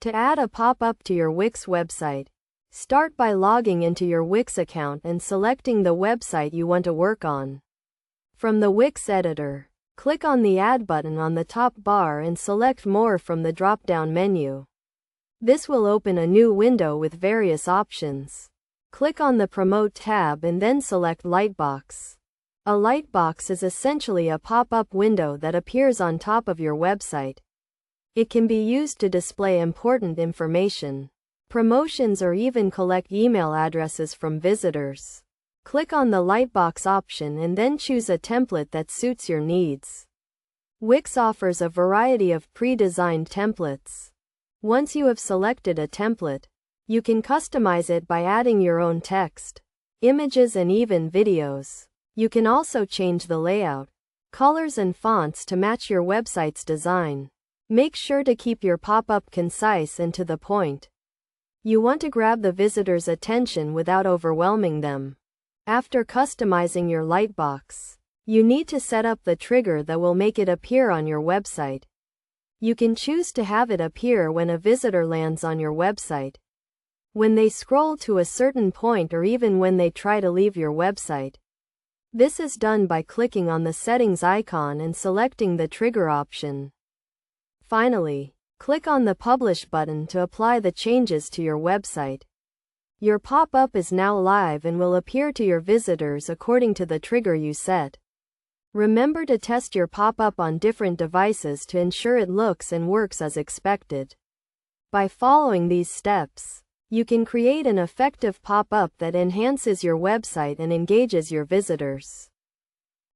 To add a pop-up to your Wix website, start by logging into your Wix account and selecting the website you want to work on. From the Wix editor, click on the Add button on the top bar and select More from the drop-down menu. This will open a new window with various options. Click on the Promote tab and then select Lightbox. A lightbox is essentially a pop-up window that appears on top of your website. It can be used to display important information, promotions, or even collect email addresses from visitors. Click on the Lightbox option and then choose a template that suits your needs. Wix offers a variety of pre-designed templates. Once you have selected a template, you can customize it by adding your own text, images, and even videos. You can also change the layout, colors, and fonts to match your website's design. Make sure to keep your pop-up concise and to the point. You want to grab the visitor's attention without overwhelming them. After customizing your lightbox, you need to set up the trigger that will make it appear on your website. You can choose to have it appear when a visitor lands on your website, when they scroll to a certain point, or even when they try to leave your website. This is done by clicking on the settings icon and selecting the trigger option. Finally, click on the Publish button to apply the changes to your website. Your pop-up is now live and will appear to your visitors according to the trigger you set. Remember to test your pop-up on different devices to ensure it looks and works as expected. By following these steps, you can create an effective pop-up that enhances your website and engages your visitors.